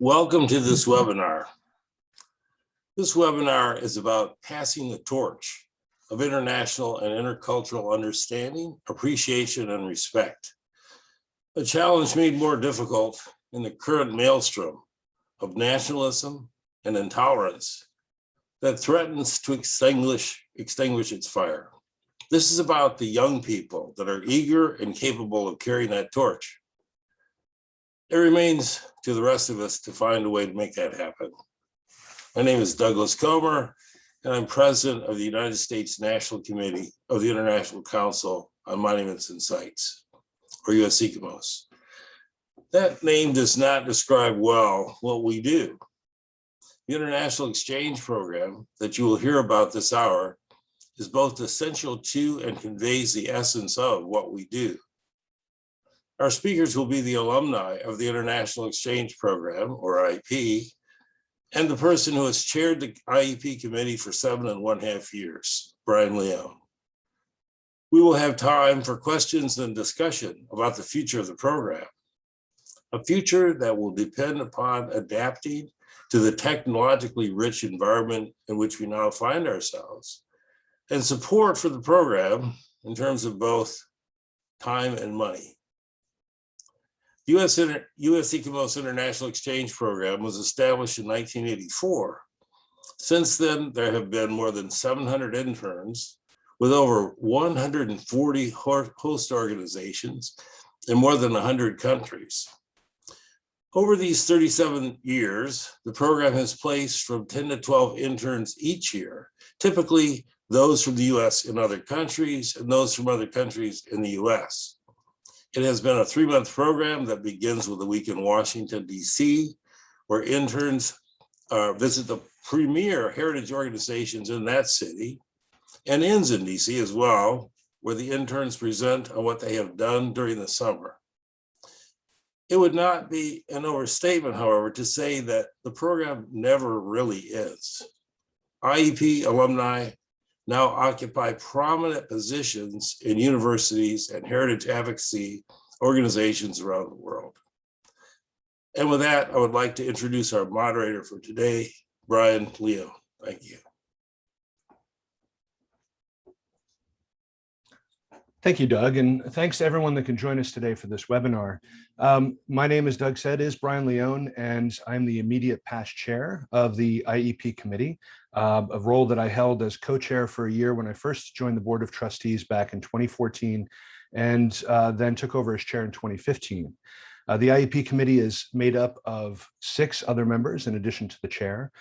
Welcome to this webinar. This webinar is about passing the torch of international and intercultural understanding, appreciation, and respect. A challenge made more difficult in the current maelstrom of nationalism and intolerance that threatens to extinguish its fire. This is about the young people that are eager and capable of carrying that torch. It remains to the rest of us to find a way to make that happen. My name is Douglas Comer, and I'm president of the United States National Committee of the International Council on Monuments and Sites, or ICOMOS. That name does not describe well what we do. The International Exchange Program that you will hear about this hour is both essential to and conveys the essence of what we do. Our speakers will be the alumni of the International Exchange Program, or IEP, and the person who has chaired the IEP Committee for 7.5 years, Brian Lione. We will have time for questions and discussion about the future of the program, a future that will depend upon adapting to the technologically rich environment in which we now find ourselves, and support for the program in terms of both time and money. The US ICOMOS International Exchange Program was established in 1984. Since then, there have been more than 700 interns with over 140 host organizations in more than 100 countries. Over these 37 years, the program has placed from 10 to 12 interns each year, typically those from the US in other countries and those from other countries in the US. It has been a 3-month program that begins with a week in Washington, DC, where interns visit the premier heritage organizations in that city, and ends in DC as well, where the interns present on what they have done during the summer. It would not be an overstatement, however, to say that the program never really ends. IEP alumni now occupy prominent positions in universities and heritage advocacy organizations around the world. And with that, I would like to introduce our moderator for today, Brian Lione. Thank you. Thank you, Doug, and thanks to everyone that can join us today for this webinar. My name, as Doug said, is Brian Lione, and I'm the immediate past chair of the IEP Committee, a role that I held as co-chair for a year when I first joined the Board of Trustees back in 2014, and then took over as chair in 2015. The IEP Committee is made up of 6 other members in addition to the chair,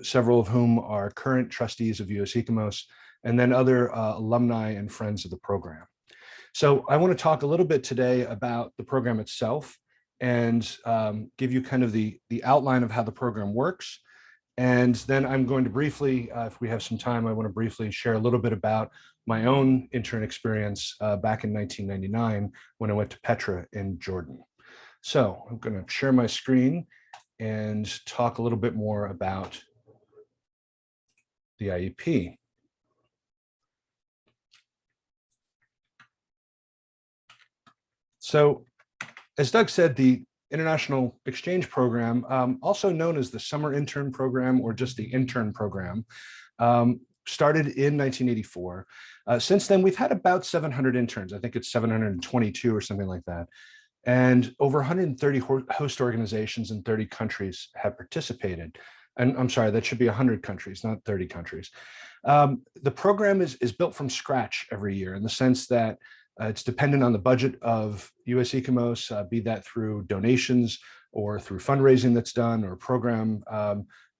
several of whom are current trustees of US ICOMOS, and then other alumni and friends of the program. So I want to talk a little bit today about the program itself and give you kind of the outline of how the program works. And then I'm going to briefly, if we have some time, I want to briefly share a little bit about my own intern experience back in 1999 when I went to Petra in Jordan. So I'm going to share my screen and talk a little bit more about the IEP. So, as Doug said, the International Exchange Program, also known as the Summer Intern Program or just the Intern Program, started in 1984. Since then, we've had about 700 interns. I think it's 722 or something like that. And over 130 host organizations in 30 countries have participated. And I'm sorry, that should be 100 countries, not 30 countries. The program is built from scratch every year in the sense that it's dependent on the budget of US ICOMOS, be that through donations or through fundraising that's done or program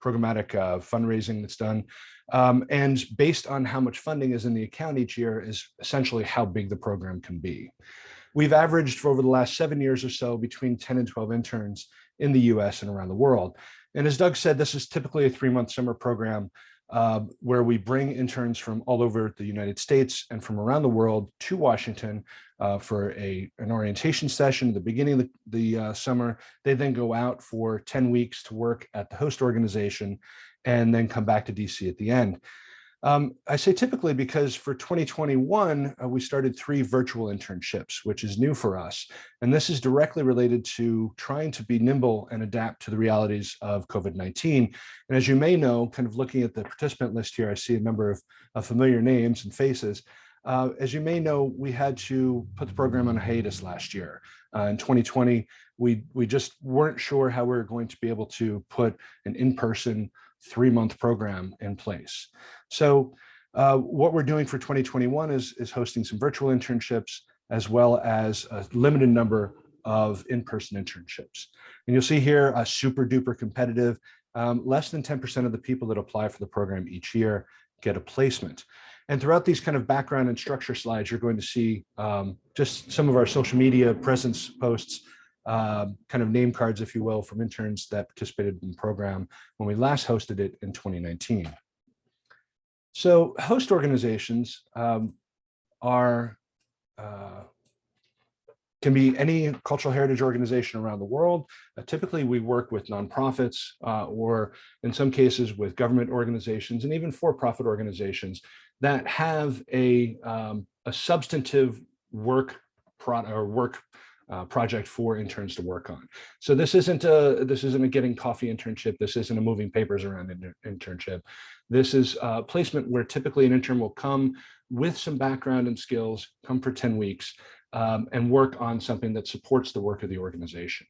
programmatic fundraising that's done. And based on how much funding is in the account each year is essentially how big the program can be. We've averaged for over the last 7 years or so between 10 and 12 interns in the US and around the world. And as Doug said, this is typically a 3-month summer program where we bring interns from all over the United States and from around the world to Washington for an orientation session at the beginning of the summer. They then go out for 10 weeks to work at the host organization and then come back to DC at the end. I say typically because for 2021, we started 3 virtual internships, which is new for us. And this is directly related to trying to be nimble and adapt to the realities of COVID-19. And as you may know, kind of looking at the participant list here, I see a number of familiar names and faces. As you may know, we had to put the program on hiatus last year. In 2020, we just weren't sure how we were going to be able to put an in-person 3-month program in place. So what we're doing for 2021 is hosting some virtual internships as well as a limited number of in-person internships. And you'll see here a super duper competitive, less than 10% of the people that apply for the program each year get a placement. And throughout these kind of background and structure slides, you're going to see just some of our social media presence posts, kind of name cards, if you will, from interns that participated in the program when we last hosted it in 2019. So host organizations can be any cultural heritage organization around the world. Typically, we work with nonprofits or in some cases with government organizations and even for-profit organizations that have a substantive work project for interns to work on. So this isn't a getting coffee internship. This isn't a moving papers around internship. This is a placement where typically an intern will come with some background and skills, come for 10 weeks, and work on something that supports the work of the organization.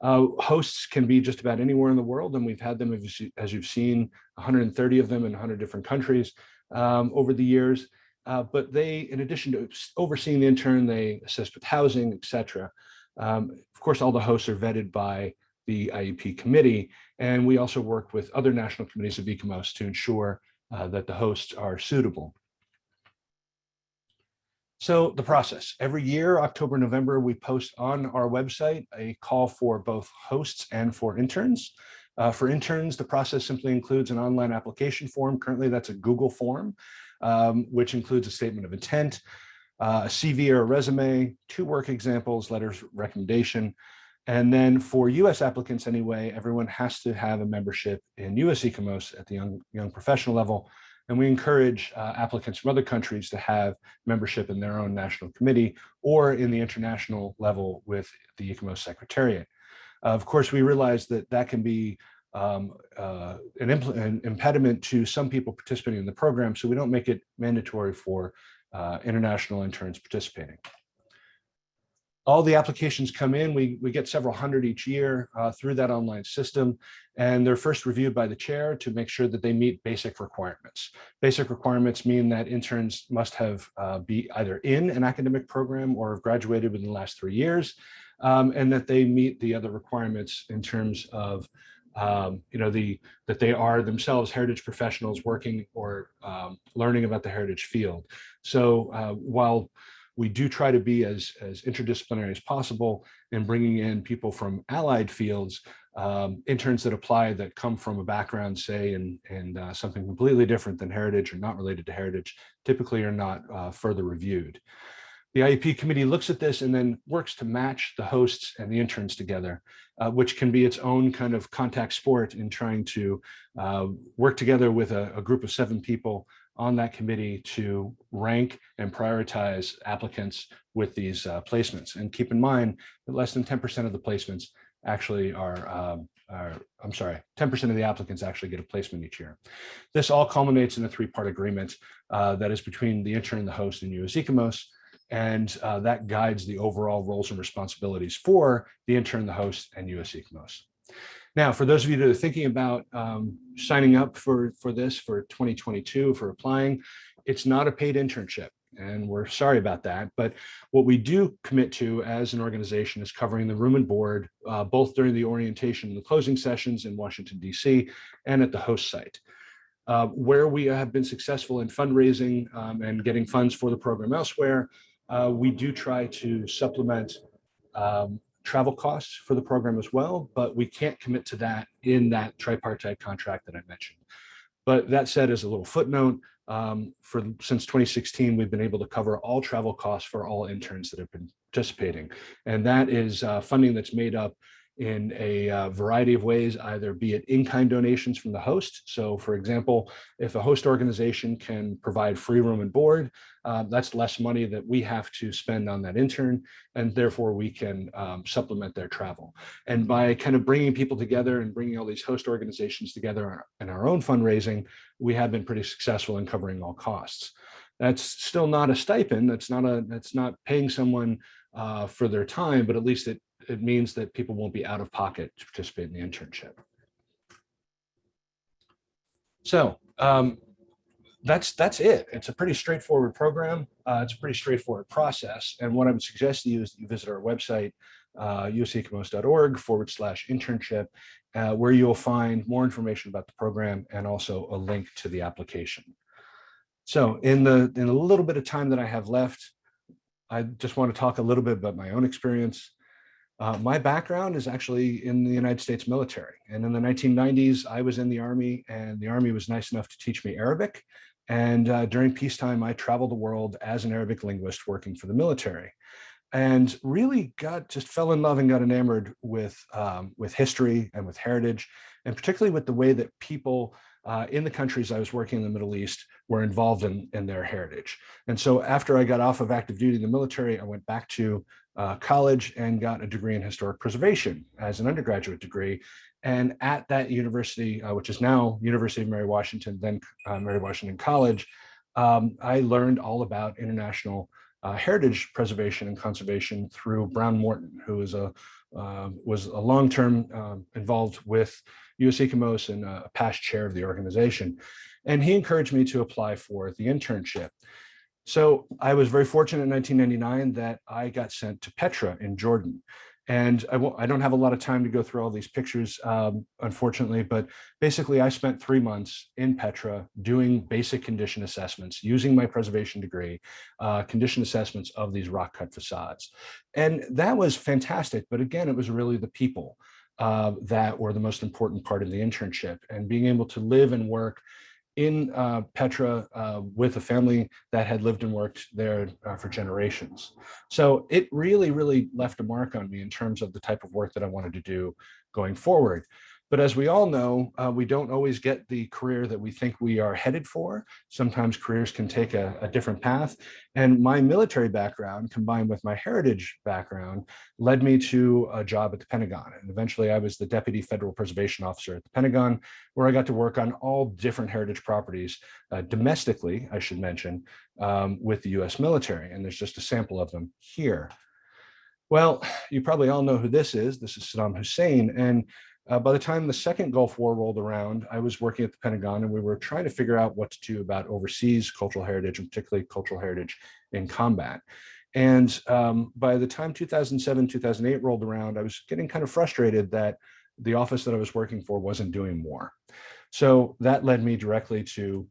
Hosts can be just about anywhere in the world, and we've had them, as you've seen, 130 of them in 100 different countries over the years. But they, in addition to overseeing the intern, they assist with housing, et cetera. Of course, all the hosts are vetted by the IEP Committee, and we also work with other national committees of ICOMOS to ensure that the hosts are suitable. So the process, every year, October, November, we post on our website a call for both hosts and for interns. For interns, the process simply includes an online application form. Currently, that's a Google form, which includes a statement of intent, a CV or a resume, 2 work examples, letters of recommendation. And then for US applicants anyway, everyone has to have a membership in US ICOMOS at the young professional level. And we encourage applicants from other countries to have membership in their own national committee or in the international level with the ICOMOS Secretariat. Of course, we realize that that can be an impediment to some people participating in the program, so we don't make it mandatory for international interns participating. All the applications come in, we get several hundred each year through that online system, and they're first reviewed by the chair to make sure that they meet basic requirements. Basic requirements mean that interns must have be either in an academic program or have graduated within the last 3 years, and that they meet the other requirements in terms of that they are themselves heritage professionals working or learning about the heritage field. So while we do try to be as interdisciplinary as possible in bringing in people from allied fields, interns that apply that come from a background, say, in something completely different than heritage or not related to heritage, typically are not further reviewed. The IEP committee looks at this and then works to match the hosts and the interns together, which can be its own kind of contact sport in trying to work together with a group of 7 people on that committee to rank and prioritize applicants with these placements. And keep in mind that less than 10% of the placements actually are 10% of the applicants actually get a placement each year. This all culminates in a 3-part agreement that is between the intern, the host, and US ICOMOS. And that guides the overall roles and responsibilities for the intern, the host, and US ICOMOS. Now, for those of you that are thinking about signing up for this for 2022, for applying, it's not a paid internship. and we're sorry about that. But what we do commit to as an organization is covering the room and board, both during the orientation and the closing sessions in Washington, D.C., and at the host site. Where we have been successful in fundraising and getting funds for the program elsewhere, we do try to supplement travel costs for the program as well, but we can't commit to that in that tripartite contract that I mentioned. But that said, as a little footnote, since 2016, we've been able to cover all travel costs for all interns that have been participating. And that is funding that's made up in a variety of ways, either be it in-kind donations from the host. So for example, if a host organization can provide free room and board, that's less money that we have to spend on that intern, and therefore we can supplement their travel. And by kind of bringing people together and bringing all these host organizations together in our own fundraising, we have been pretty successful in covering all costs. That's still not a stipend. That's not paying someone for their time, but at least it means that people won't be out of pocket to participate in the internship. So that's it. It's a pretty straightforward program. It's a pretty straightforward process. And what I would suggest to you is that you visit our website, usicomos.org/internship, where you'll find more information about the program and also a link to the application. So in a little bit of time that I have left, I just want to talk a little bit about my own experience. My background is actually in the United States military. And in the 1990s, I was in the Army, and the Army was nice enough to teach me Arabic. And during peacetime, I traveled the world as an Arabic linguist working for the military, and really just fell in love and got enamored with history and with heritage, and particularly with the way that people in the countries I was working in the Middle East were involved in their heritage. And so after I got off of active duty in the military, I went back to college and got a degree in historic preservation as an undergraduate degree. And at that university, which is now University of Mary Washington, then Mary Washington College, I learned all about international heritage preservation and conservation through Brown Morton, who was a long-term involved with US ICOMOS and a past chair of the organization. And he encouraged me to apply for the internship. So I was very fortunate in 1999 that I got sent to Petra in Jordan. And I don't have a lot of time to go through all these pictures, unfortunately, but basically I spent 3 months in Petra doing basic condition assessments, using my preservation degree, condition assessments of these rock cut facades. And that was fantastic. But again, it was really the people that were the most important part of the internship, and being able to live and work in Petra with a family that had lived and worked there for generations. So it really, really left a mark on me in terms of the type of work that I wanted to do going forward. But as we all know, we don't always get the career that we think we are headed for. Sometimes careers can take a different path. And my military background combined with my heritage background led me to a job at the Pentagon. And eventually I was the Deputy Federal Preservation Officer at the Pentagon, where I got to work on all different heritage properties, domestically, I should mention, with the US military. And there's just a sample of them here. Well, you probably all know who this is. This is Saddam Hussein. And by the time the second Gulf War rolled around, I was working at the Pentagon, and we were trying to figure out what to do about overseas cultural heritage, and particularly cultural heritage in combat. And by the time 2007, 2008 rolled around, I was getting kind of frustrated that the office that I was working for wasn't doing more. So that led me directly to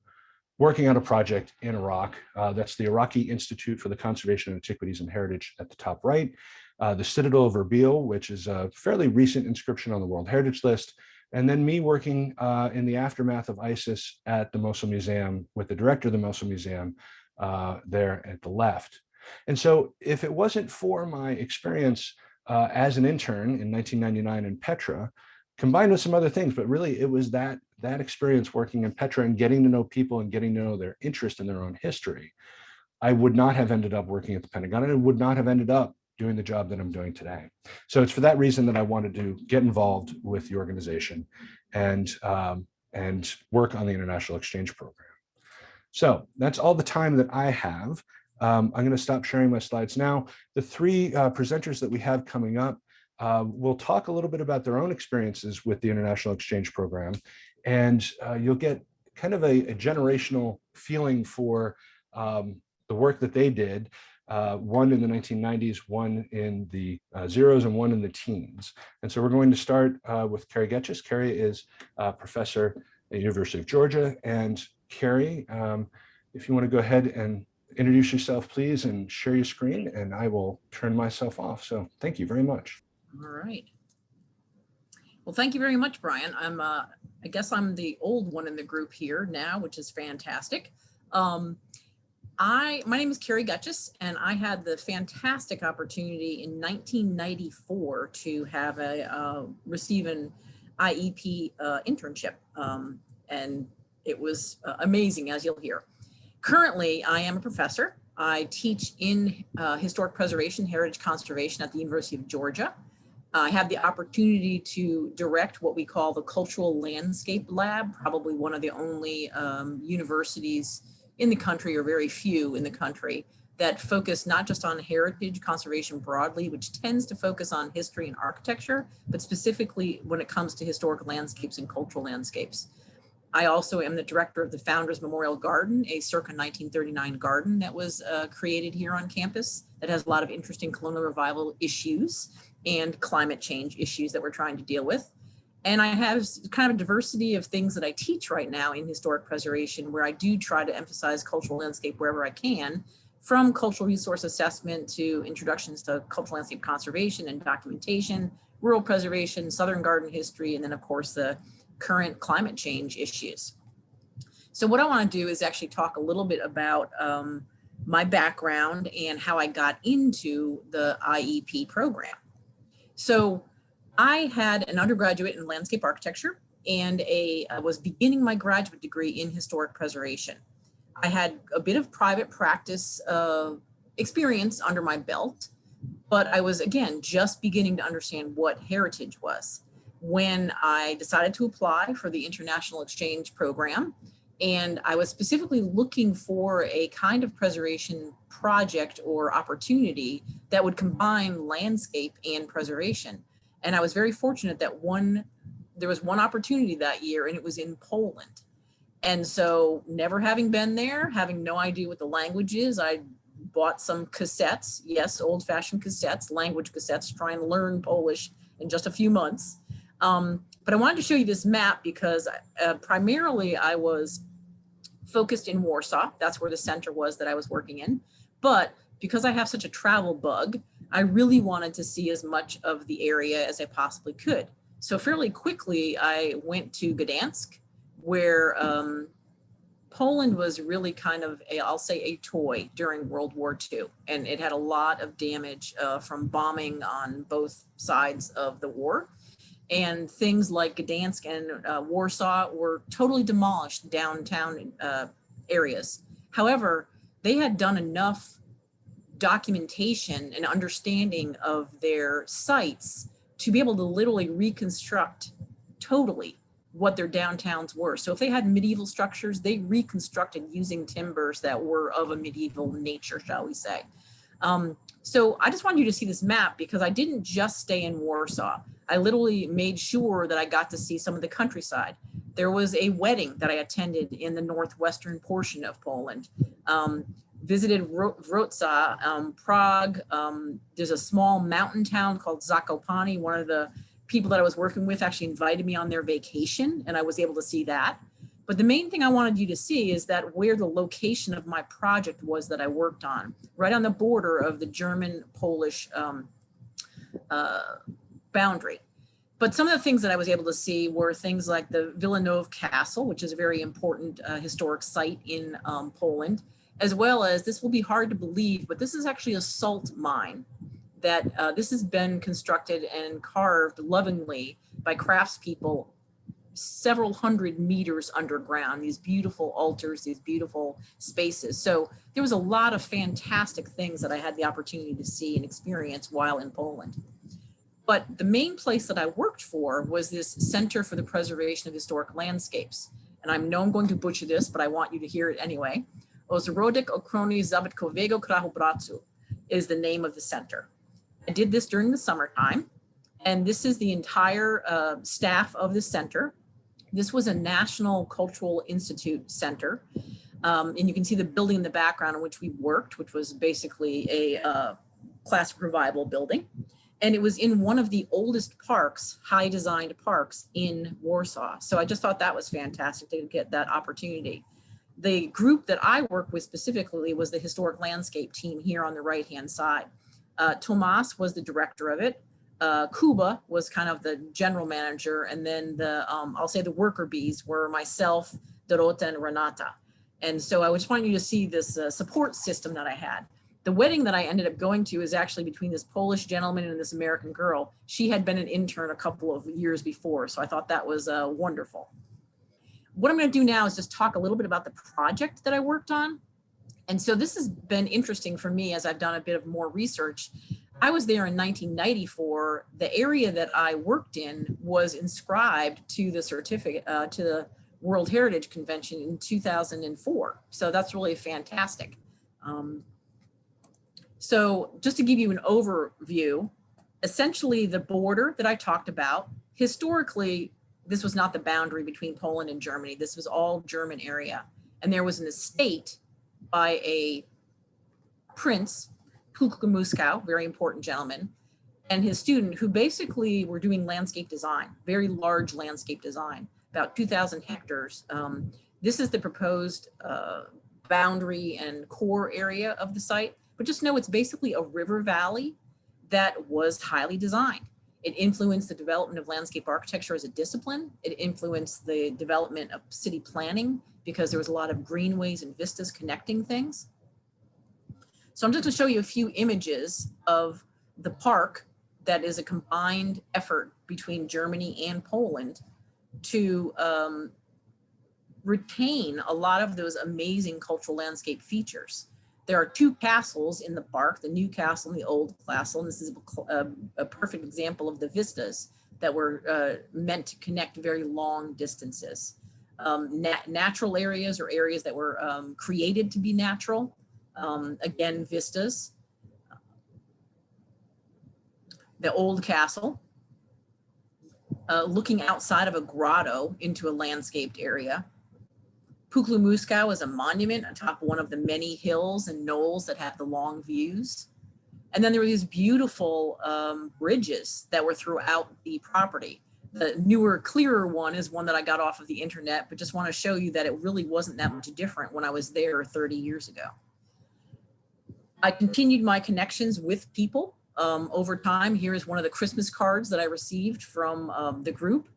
working on a project in Iraq. That's the Iraqi Institute for the Conservation of Antiquities and Heritage at the top right. The Citadel of Erbil, which is a fairly recent inscription on the World Heritage List, and then me working in the aftermath of ISIS at the Mosul Museum with the director of the Mosul Museum there at the left. And so if it wasn't for my experience as an intern in 1999 in Petra, combined with some other things, but really it was that experience working in Petra and getting to know people and getting to know their interest in their own history, I would not have ended up working at the Pentagon, and I would not have ended up doing the job that I'm doing today. So it's for that reason that I wanted to get involved with the organization and work on the International Exchange Program. So that's all the time that I have. I'm going to stop sharing my slides now. The three presenters that we have coming up will talk a little bit about their own experiences with the International Exchange Program, and you'll get kind of a generational feeling for the work that they did, one in the 1990s, one in the zeros, and one in the teens. And so we're going to start with Cari Goetcheus. Cari is a professor at the University of Georgia. And Cari, if you want to go ahead and introduce yourself, please, and share your screen, and I will turn myself off. So thank you very much. All right. Well, thank you very much, Brian. I guess I'm the old one in the group here now, which is fantastic. My name is Cari Goetcheus, and I had the fantastic opportunity in 1994 to have receive an IEP internship, and it was amazing, as you'll hear. Currently, I am a professor. I teach in historic preservation, heritage conservation at the University of Georgia. I have the opportunity to direct what we call the Cultural Landscape Lab, probably one of the only universities in the country, or very few in the country, that focus not just on heritage conservation broadly, which tends to focus on history and architecture, but specifically when it comes to historic landscapes and cultural landscapes. I also am the director of the Founders Memorial Garden, a circa 1939 garden that was created here on campus that has a lot of interesting colonial revival issues and climate change issues that we're trying to deal with. And I have kind of a diversity of things that I teach right now in historic preservation, where I do try to emphasize cultural landscape wherever I can, from cultural resource assessment to introductions to cultural landscape conservation and documentation, rural preservation, Southern garden history, and then of course the current climate change issues. So what I want to do is actually talk a little bit about my background and how I got into the IEP program. So I had an undergraduate in landscape architecture, and I was beginning my graduate degree in historic preservation. I had a bit of private practice experience under my belt, but I was, again, just beginning to understand what heritage was when I decided to apply for the International Exchange Program. And I was specifically looking for a kind of preservation project or opportunity that would combine landscape and preservation. And I was very fortunate that there was one opportunity that year, and it was in Poland. And so, never having been there, having no idea what the language is, I bought some cassettes, yes, old-fashioned cassettes, language cassettes, trying to learn Polish in just a few months. But I wanted to show you this map because primarily I was focused in Warsaw. That's where the center was that I was working in. But because I have such a travel bug, I really wanted to see as much of the area as I possibly could. So fairly quickly, I went to Gdansk, where Poland was really kind of, I'll say, a toy during World War II. And it had a lot of damage from bombing on both sides of the war. And things like Gdansk and Warsaw were totally demolished, downtown areas. However, they had done enough documentation and understanding of their sites to be able to literally reconstruct totally what their downtowns were. So if they had medieval structures, they reconstructed using timbers that were of a medieval nature, shall we say. So I just wanted you to see this map because I didn't just stay in Warsaw. I literally made sure that I got to see some of the countryside. There was a wedding that I attended in the northwestern portion of Poland. Visited Wrocław, Prague. There's a small mountain town called Zakopane. One of the people that I was working with actually invited me on their vacation, and I was able to see that. But the main thing I wanted you to see is that where the location of my project was that I worked on, right on the border of the German-Polish boundary. But some of the things that I was able to see were things like the Villanova Castle, which is a very important historic site in Poland, as well as, this will be hard to believe, but this is actually a salt mine that this has been constructed and carved lovingly by craftspeople several hundred meters underground, these beautiful altars, these beautiful spaces. So there was a lot of fantastic things that I had the opportunity to see and experience while in Poland. But the main place that I worked for was this Center for the Preservation of Historic Landscapes. And I know I'm going to butcher this, but I want you to hear it anyway. Ośrodek Ochrony Zabytkowego Krajobrazu is the name of the center. I did this during the summertime, and this is the entire staff of the center. This was a National Cultural Institute center. And you can see the building in the background in which we worked, which was basically a classic revival building. And it was in one of the oldest parks, high designed parks in Warsaw. So I just thought that was fantastic to get that opportunity. The group that I work with specifically was the historic landscape team here on the right-hand side. Tomas was the director of it. Kuba was kind of the general manager. And then I'll say the worker bees were myself, Dorota, and Renata. And so I just wanted you to see this support system that I had. The wedding that I ended up going to is actually between this Polish gentleman and this American girl. She had been an intern a couple of years before, so I thought that was wonderful. What I'm going to do now is just talk a little bit about the project that I worked on. And so this has been interesting for me as I've done a bit of more research. I was there in 1994. The area that I worked in was inscribed to the certificate, to the World Heritage Convention in 2004. So that's really fantastic. So just to give you an overview, essentially the border that I talked about, historically, this was not the boundary between Poland and Germany. This was all German area. And there was an estate by a prince, Muskow, very important gentleman, and his student who basically were doing landscape design, very large landscape design, about 2,000 hectares. This is the proposed boundary and core area of the site. But just know it's basically a river valley that was highly designed. It influenced the development of landscape architecture as a discipline. It influenced the development of city planning because there was a lot of greenways and vistas connecting things. So I'm just going to show you a few images of the park that is a combined effort between Germany and Poland to retain a lot of those amazing cultural landscape features. There are two castles in the park, the new castle and the old castle. And this is a perfect example of the vistas that were meant to connect very long distances. Natural areas or areas that were created to be natural. Again, vistas. The old castle, looking outside of a grotto into a landscaped area. Muskow is a monument atop one of the many hills and knolls that have the long views. And then there were these beautiful bridges that were throughout the property. The newer, clearer one is one that I got off of the internet, but just want to show you that it really wasn't that much different when I was there 30 years ago. I continued my connections with people over time. Here is one of the Christmas cards that I received from the group.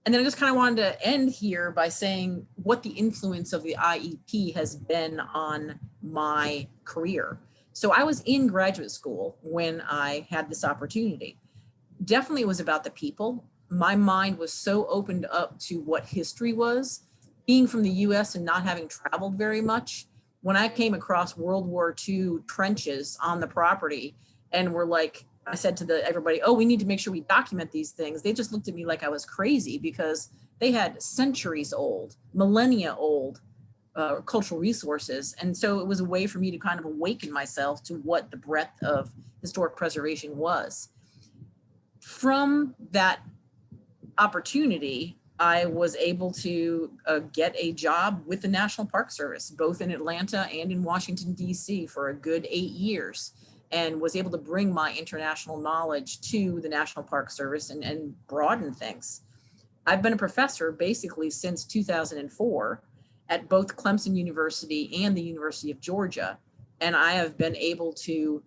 And then I just kind of wanted to end here by saying what the influence of the IEP has been on my career. So I was in graduate school when I had this opportunity. Definitely it was about the people. My mind was so opened up to what history was. Being from the US and not having traveled very much, when I came across World War II trenches on the property and were like, I said to everybody, oh, we need to make sure we document these things. They just looked at me like I was crazy because they had centuries old, millennia old cultural resources. And so it was a way for me to kind of awaken myself to what the breadth of historic preservation was. From that opportunity, I was able to get a job with the National Park Service, both in Atlanta and in Washington, D.C. for a good 8 years. And was able to bring my international knowledge to the National Park Service and broaden things. I've been a professor basically since 2004 at both Clemson University and the University of Georgia. And I have been able to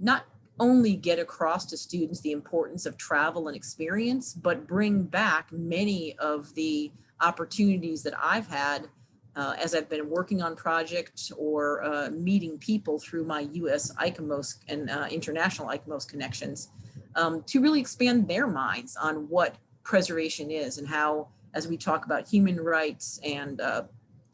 not only get across to students the importance of travel and experience, but bring back many of the opportunities that I've had as I've been working on projects or meeting people through my US ICOMOS and international ICOMOS connections to really expand their minds on what preservation is and how, as we talk about human rights and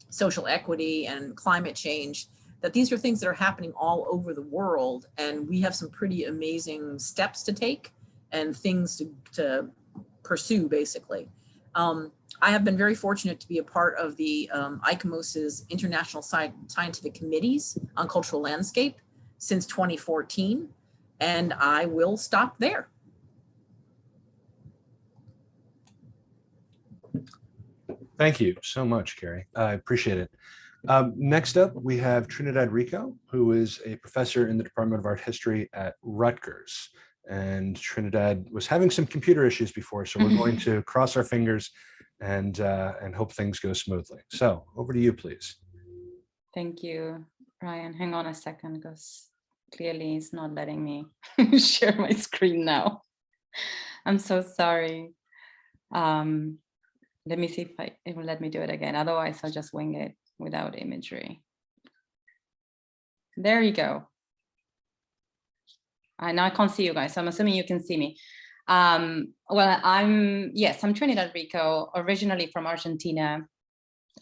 social equity and climate change, that these are things that are happening all over the world. And we have some pretty amazing steps to take and things to pursue, basically. I have been very fortunate to be a part of the ICOMOS's International Scientific Committees on Cultural Landscape since 2014, and I will stop there. Thank you so much, Cari. I appreciate it. Next up, we have Trinidad Rico, who is a professor in the Department of Art History at Rutgers. And Trinidad was having some computer issues before, so we're going to cross our fingers and hope things go smoothly. So over to you, please. Thank you, Brian. Hang on a second, because clearly it's not letting me share my screen now. I'm so sorry. Let me see if it will let me do it again. Otherwise, I'll just wing it without imagery. There you go. Now I can't see you guys, so I'm assuming you can see me. Well, I'm Trinidad Rico, originally from Argentina.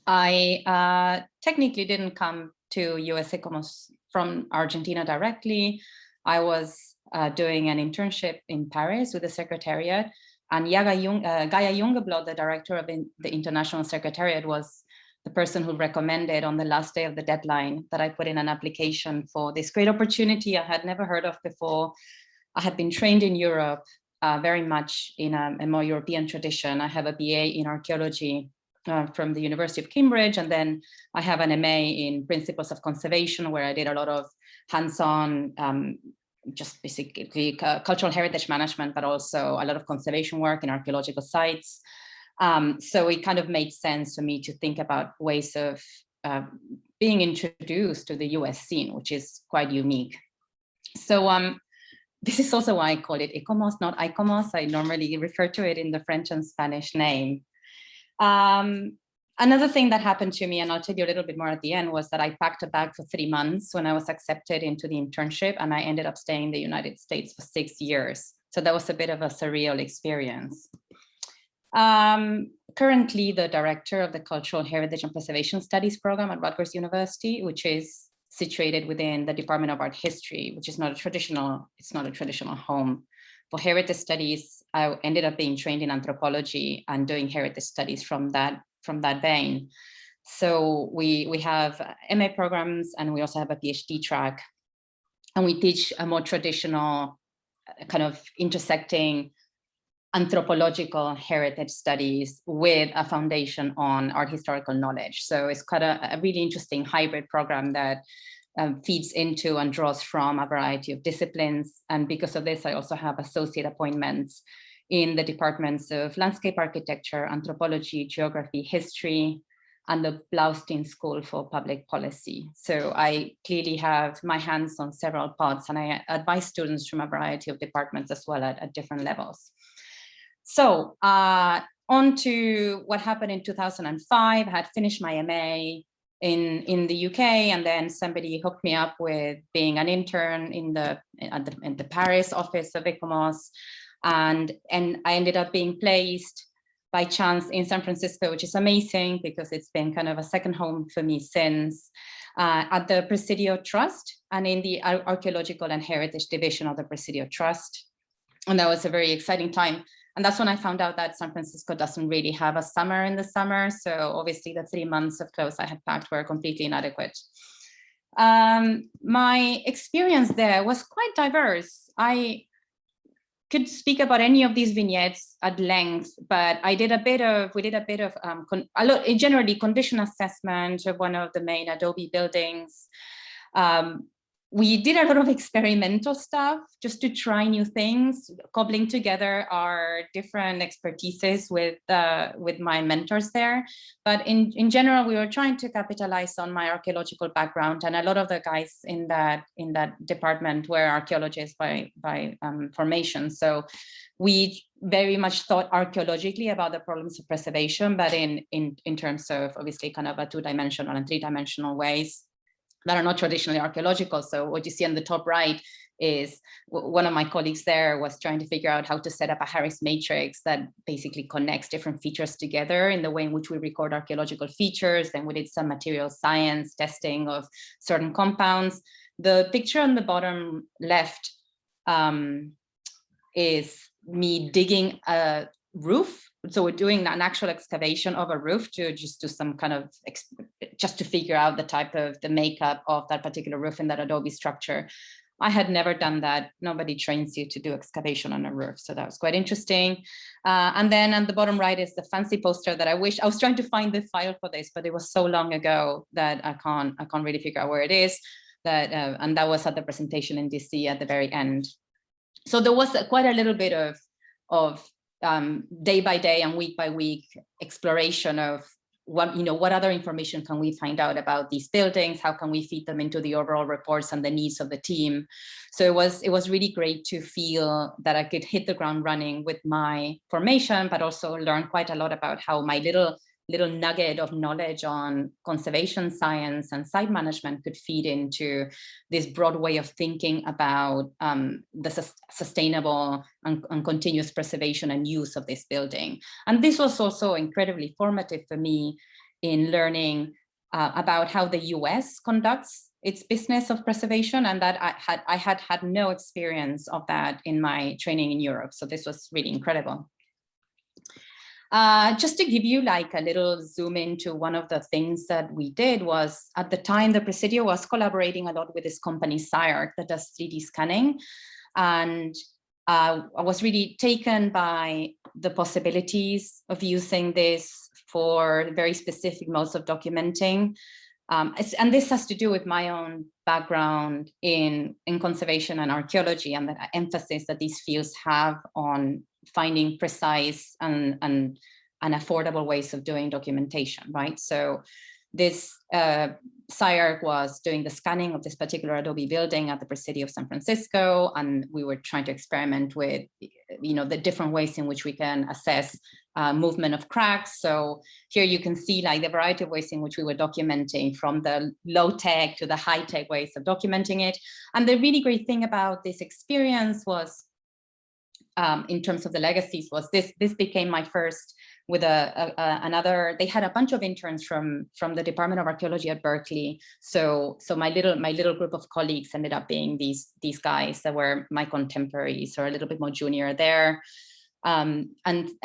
I technically didn't come to US ICOMOS from Argentina directly. I was doing an internship in Paris with the Secretariat, and Gaia Jungeblad, the director of the International Secretariat, was the person who recommended on the last day of the deadline that I put in an application for this great opportunity I had never heard of before. I had been trained in Europe, very much in a more European tradition. I have a BA in archaeology from the University of Cambridge, and then I have an MA in principles of conservation, where I did a lot of hands-on, just basically cultural heritage management, but also a lot of conservation work in archaeological sites. So it kind of made sense for me to think about ways of being introduced to the US scene, which is quite unique. So this is also why I call it ICOMOS, not ICOMOS. I normally refer to it in the French and Spanish name. Another thing that happened to me, and I'll tell you a little bit more at the end, was that I packed a bag for 3 months when I was accepted into the internship, and I ended up staying in the United States for 6 years. So that was a bit of a surreal experience. Currently the director of the Cultural Heritage and Preservation Studies program at Rutgers University, which is situated within the Department of Art History, which is not a traditional home for heritage studies. I ended up being trained in anthropology and doing heritage studies from that vein. So we have MA programs, and we also have a PhD track, and we teach a more traditional kind of intersecting anthropological heritage studies with a foundation on art historical knowledge. So it's quite a really interesting hybrid program that feeds into and draws from a variety of disciplines. And because of this, I also have associate appointments in the departments of landscape architecture, anthropology, geography, history, and the Blaustein School for Public Policy. So I clearly have my hands on several pots, and I advise students from a variety of departments as well at different levels. So on to what happened in 2005. I had finished my MA in the UK, and then somebody hooked me up with being an intern in the Paris office of ICOMOS, and I ended up being placed by chance in San Francisco, which is amazing because it's been kind of a second home for me since, at the Presidio Trust and in the Archaeological and Heritage Division of the Presidio Trust. And that was a very exciting time. And that's when I found out that San Francisco doesn't really have a summer in the summer. So obviously the 3 months of clothes I had packed were completely inadequate. My experience there was quite diverse. I could speak about any of these vignettes at length, but we did a bit of generally condition assessment of one of the main Adobe buildings. We did a lot of experimental stuff just to try new things, cobbling together our different expertises with my mentors there. But in general, we were trying to capitalize on my archaeological background, and a lot of the guys in that department were archaeologists by formation. So we very much thought archaeologically about the problems of preservation, but in terms of obviously kind of a 2-dimensional and 3-dimensional ways that are not traditionally archaeological. So what you see on the top right is one of my colleagues there was trying to figure out how to set up a Harris matrix that basically connects different features together in the way in which we record archaeological features. Then we did some material science testing of certain compounds. The picture on the bottom left is me digging a roof. So we're doing an actual excavation of a roof to just do some kind of, just to figure out the type of the makeup of that particular roof in that Adobe structure. I had never done that. Nobody trains you to do excavation on a roof. So that was quite interesting. And then on the bottom right is the fancy poster that I was trying to find the file for this, but it was so long ago that I can't really figure out where it is. And that was at the presentation in DC at the very end. So there was quite a little bit of day by day and week by week exploration of what other information can we find out about these buildings? How can we feed them into the overall reports and the needs of the team? So it was really great to feel that I could hit the ground running with my formation, but also learn quite a lot about how my little nugget of knowledge on conservation science and site management could feed into this broad way of thinking about the sustainable and continuous preservation and use of this building. And this was also incredibly formative for me in learning about how the US conducts its business of preservation, and that I had no experience of that in my training in Europe. So this was really incredible. Just to give you like a little zoom into one of the things that we did was, at the time, the Presidio was collaborating a lot with this company, SciArc, that does 3D scanning. And I was really taken by the possibilities of using this for very specific modes of documenting. And this has to do with my own background in conservation and archaeology, and the emphasis that these fields have on finding precise and affordable ways of doing documentation, right? So this SciArc was doing the scanning of this particular adobe building at the Presidio of San Francisco, and we were trying to experiment with, the different ways in which we can assess movement of cracks. So here you can see like the variety of ways in which we were documenting, from the low-tech to the high-tech ways of documenting it. And the really great thing about this experience was, in terms of the legacies, was this became my first with another. They had a bunch of interns from the Department of Archaeology at Berkeley. So my little group of colleagues ended up being these guys that were my contemporaries, or a little bit more junior there. And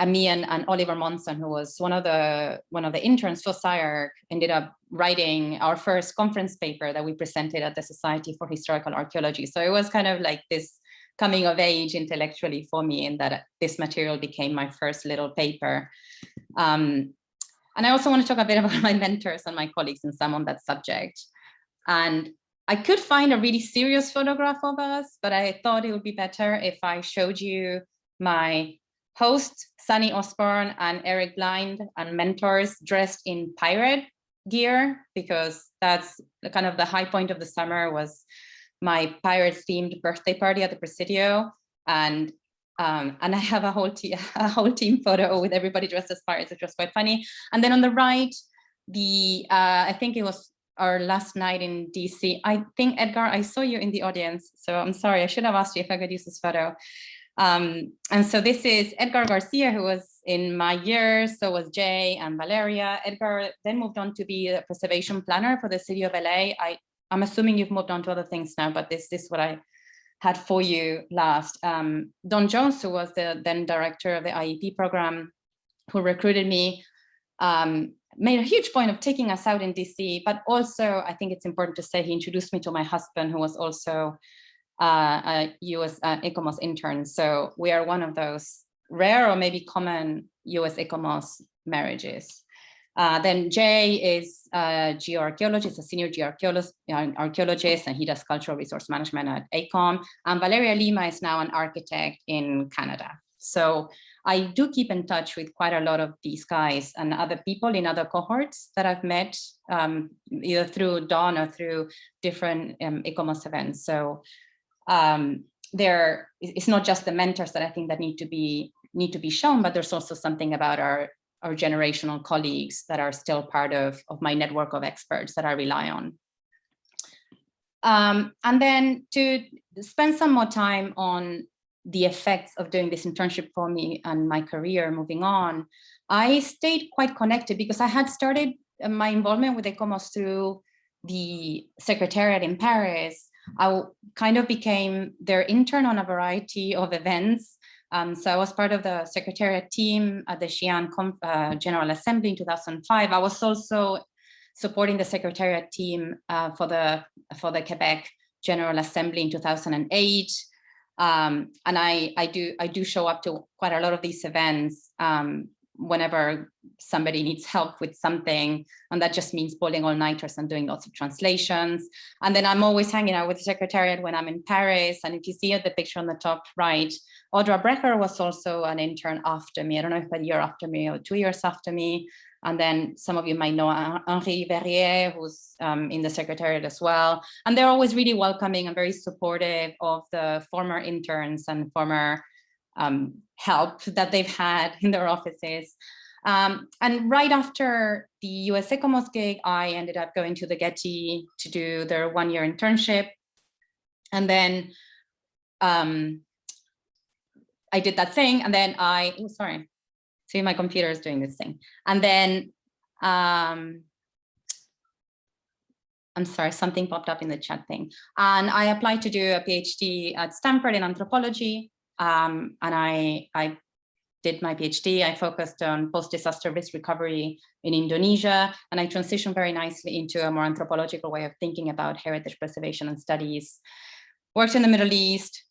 me and Oliver Monson, who was one of the interns for SciArc, ended up writing our first conference paper that we presented at the Society for Historical Archaeology. So it was kind of like this coming of age intellectually for me, in that this material became my first little paper. And I also want to talk a bit about my mentors and my colleagues and some on that subject. And I could find a really serious photograph of us, but I thought it would be better if I showed you my host, Sunny Osborne, and Eric Blind, and mentors dressed in pirate gear, because that's kind of the high point of the summer, was my pirate-themed birthday party at the Presidio, and I have a whole team photo with everybody dressed as pirates, which was quite funny. And then on the right, I think it was our last night in DC. I think, Edgar, I saw you in the audience, so I'm sorry, I should have asked you if I could use this photo. And so this is Edgar Garcia, who was in my year, so was Jay and Valeria. Edgar then moved on to be a preservation planner for the city of LA. I'm assuming you've moved on to other things now, but this is what I had for you last. Don Jones, who was the then director of the IEP program, who recruited me, made a huge point of taking us out in DC, but also I think it's important to say he introduced me to my husband, who was also a US ICOMOS intern. So we are one of those rare or maybe common US ICOMOS marriages. Then Jay is a geoarchaeologist, a senior geoarchaeologist, and he does cultural resource management at ACOM. And Valeria Lima is now an architect in Canada. So I do keep in touch with quite a lot of these guys and other people in other cohorts that I've met, either through Dawn or through different ICOMOS events. So it's not just the mentors that I think that need to be shown, but there's also something about our generational colleagues that are still part of my network of experts that I rely on. And then to spend some more time on the effects of doing this internship for me and my career moving on, I stayed quite connected because I had started my involvement with ICOMOS through the secretariat in Paris. I kind of became their intern on a variety of events. So I was part of the secretariat team at the Xi'an General Assembly in 2005. I was also supporting the secretariat team for the Quebec General Assembly in 2008. And I do show up to quite a lot of these events whenever somebody needs help with something, and that just means pulling all-nighters and doing lots of translations. And then I'm always hanging out with the Secretariat when I'm in Paris. And if you see the picture on the top right, Audra Brecher was also an intern after me. I don't know if a year after me or 2 years after me. And then some of you might know Henri Verrier, who's in the Secretariat as well. And they're always really welcoming and very supportive of the former interns and former help that they've had in their offices. And right after the US ICOMOS gig, I ended up going to the Getty to do their one-year internship. And then I did that thing, and then see, my computer is doing this thing. And then, I'm sorry, something popped up in the chat thing. And I applied to do a PhD at Stanford in anthropology. And I did my PhD. I focused on post-disaster risk recovery in Indonesia. And I transitioned very nicely into a more anthropological way of thinking about heritage preservation and studies. Worked in the Middle East.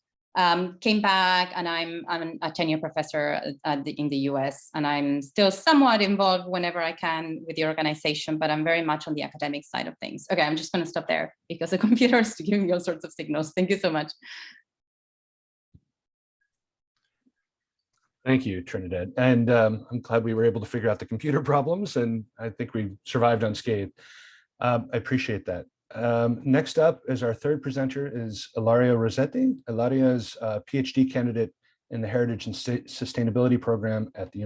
Came back, and I'm a tenure professor in the US, and I'm still somewhat involved whenever I can with the organization, but I'm very much on the academic side of things. Okay, I'm just going to stop there because the computer is giving me all sorts of signals. Thank you so much. Thank you, Trinidad. And I'm glad we were able to figure out the computer problems, and I think we survived unscathed. I appreciate that. Next up is our third presenter is Ilaria Rosetti. Elaria is a PhD candidate in the Heritage and Sustainability Program at the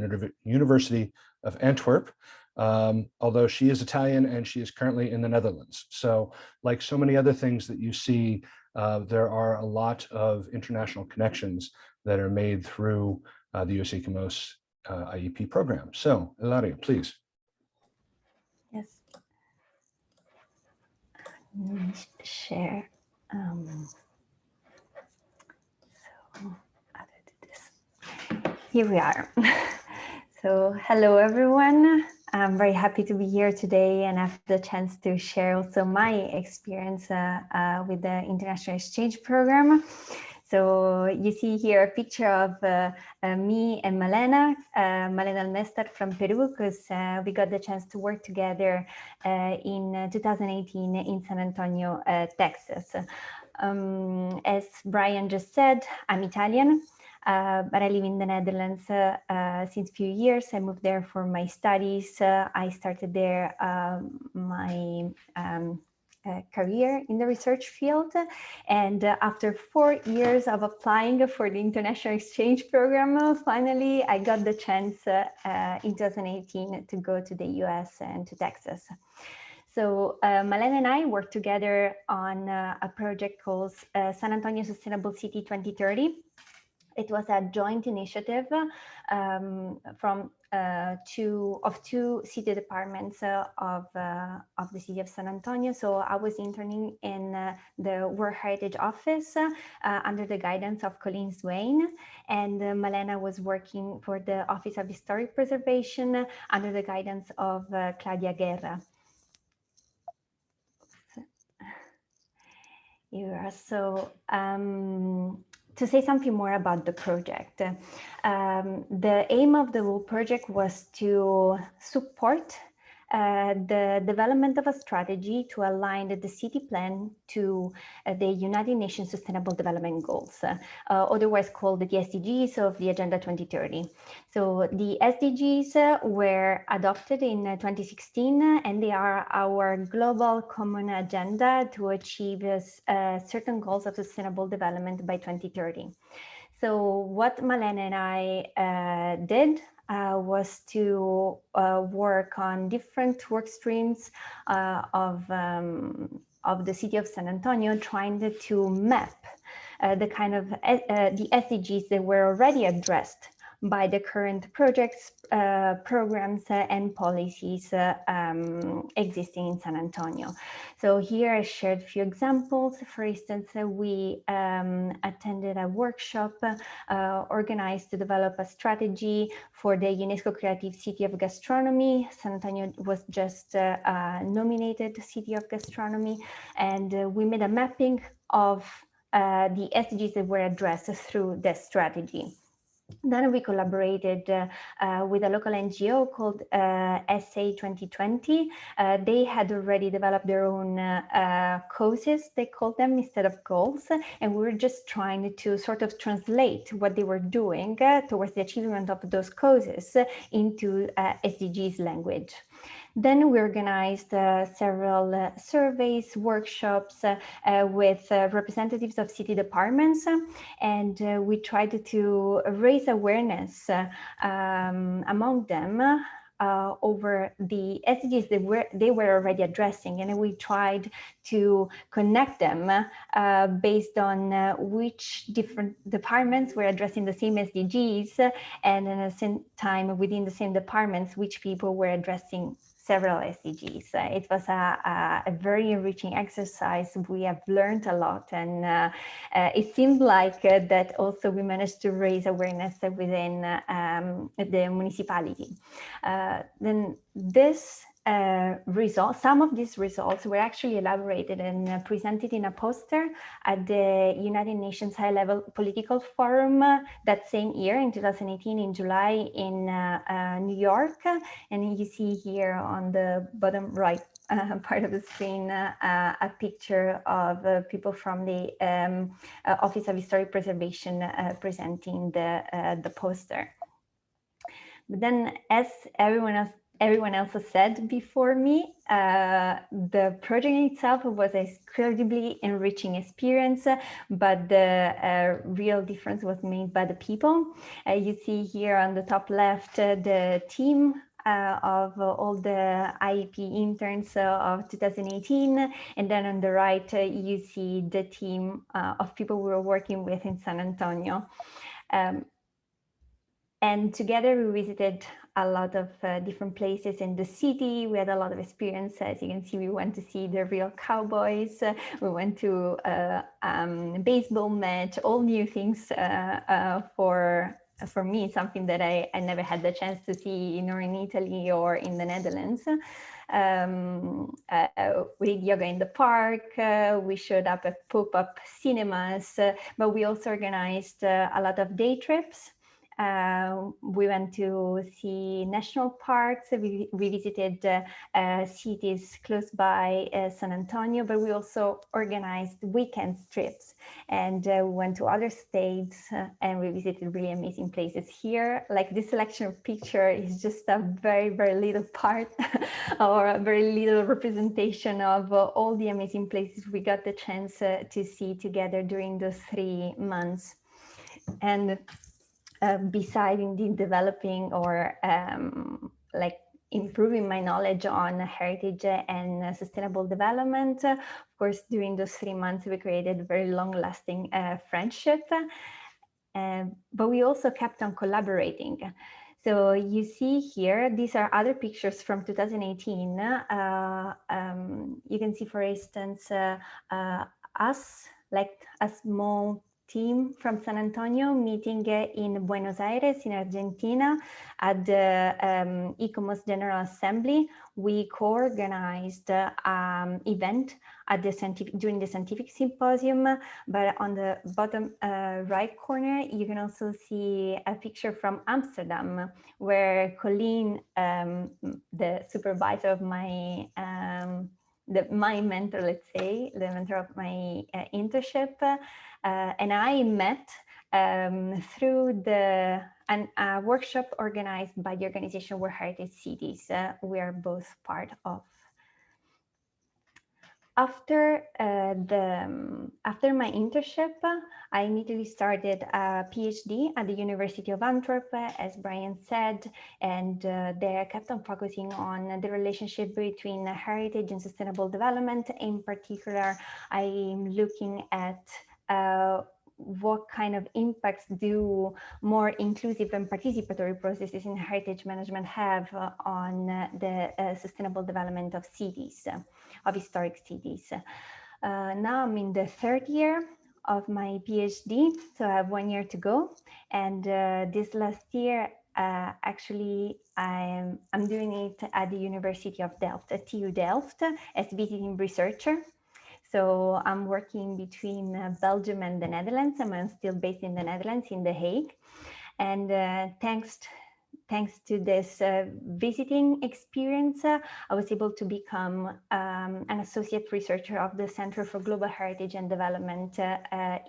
University of Antwerp, although she is Italian and she is currently in the Netherlands. So like so many other things that you see, there are a lot of international connections that are made through the US ICOMOS IEP program. So Elaria, please. Yes. Let me share. So how do I do this? Here we are. So hello, everyone. I'm very happy to be here today and have the chance to share also my experience with the International Exchange Program. So you see here a picture of me and Malena Almestar from Peru, because we got the chance to work together in 2018 in San Antonio, Texas. As Brian just said, I'm Italian, but I live in the Netherlands since a few years. I moved there for my studies. I started there my career in the research field. And after 4 years of applying for the International Exchange Program, finally, I got the chance in 2018 to go to the US and to Texas. So Malena and I worked together on a project called San Antonio Sustainable City 2030. It was a joint initiative from two city departments of the city of San Antonio. So I was interning in the World Heritage Office under the guidance of Colleen Swain, and Malena was working for the Office of Historic Preservation under the guidance of Claudia Guerra. So to say something more about the project, the aim of the whole project was to support the development of a strategy to align the city plan to the United Nations Sustainable Development Goals, otherwise called the SDGs of the Agenda 2030. So the SDGs were adopted in 2016, and they are our global common agenda to achieve certain goals of sustainable development by 2030. So what Malena and I did was to work on different work streams of the city of San Antonio, trying to map the kind of the SDGs that were already addressed by the current projects, programs, and policies existing in San Antonio. So here I shared a few examples. For instance, we attended a workshop organized to develop a strategy for the UNESCO Creative City of Gastronomy. San Antonio was just nominated City of Gastronomy, and we made a mapping of the SDGs that were addressed through the strategy. Then we collaborated with a local NGO called SA 2020. They had already developed their own causes, they called them, instead of goals. And we were just trying to sort of translate what they were doing towards the achievement of those causes into SDGs language. Then we organized several surveys, workshops with representatives of city departments, and we tried to raise awareness among them over the SDGs they were already addressing, and we tried to connect them based on which different departments were addressing the same SDGs, and at the same time within the same departments which people were addressing several SDGs. It was a very enriching exercise. We have learned a lot, and it seemed like that also we managed to raise awareness within the municipality. Then this some of these results were actually elaborated and presented in a poster at the United Nations High-Level Political Forum that same year in 2018 in July in New York. And you see here on the bottom right part of the screen a picture of people from the Office of Historic Preservation presenting the poster. But then, as everyone else has said before me, the project in itself was an incredibly enriching experience, but the real difference was made by the people. You see here on the top left the team of all the IEP interns of 2018, and then on the right you see the team of people we were working with in San Antonio. And together we visited a lot of different places in the city. We had a lot of experience. As you can see, we went to see the real cowboys. We went to a baseball match, all new things for me, something that I never had the chance to see nor in Italy or in the Netherlands. We did yoga in the park. We showed up at pop-up cinemas, but we also organized a lot of day trips. We went to see national parks. We visited cities close by San Antonio, but we also organized weekend trips, and we went to other states and we visited really amazing places. Here, like this selection of picture is just a very, very little part or a very little representation of all the amazing places we got the chance to see together during those 3 months. And besides indeed developing or like improving my knowledge on heritage and sustainable development, of course, during those 3 months, we created very long-lasting friendship, but we also kept on collaborating. So you see here, these are other pictures from 2018. You can see, for instance, us, like a small team from San Antonio meeting in Buenos Aires in Argentina at the ICOMOS General Assembly. We co-organized an event at the during the scientific symposium, but on the bottom right corner, you can also see a picture from Amsterdam, where Colleen, the supervisor of my my mentor, let's say, the mentor of my internship, and I met through a workshop organized by the organization World Heritage Cities we are both part of. After my internship, I immediately started a PhD at the University of Antwerp, as Brian said, and there I kept on focusing on the relationship between heritage and sustainable development. In particular, I'm looking at what kind of impacts do more inclusive and participatory processes in heritage management have on the sustainable development of cities, of historic cities. Now I'm in the third year of my PhD, so I have 1 year to go. And this last year, actually, I'm doing it at the University of Delft, at TU Delft, as visiting researcher. So I'm working between Belgium and the Netherlands. I'm still based in the Netherlands, in The Hague. And thanks to this visiting experience, I was able to become an associate researcher of the Center for Global Heritage and Development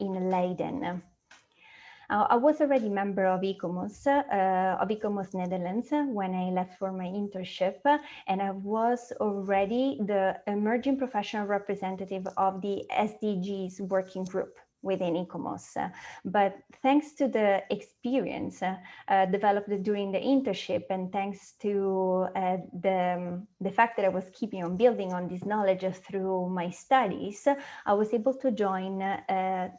in Leiden. I was already member of ICOMOS Netherlands when I left for my internship, and I was already the emerging professional representative of the SDGs working group within ICOMOS. But thanks to the experience developed during the internship, and thanks to the fact that I was keeping on building on this knowledge through my studies, I was able to join the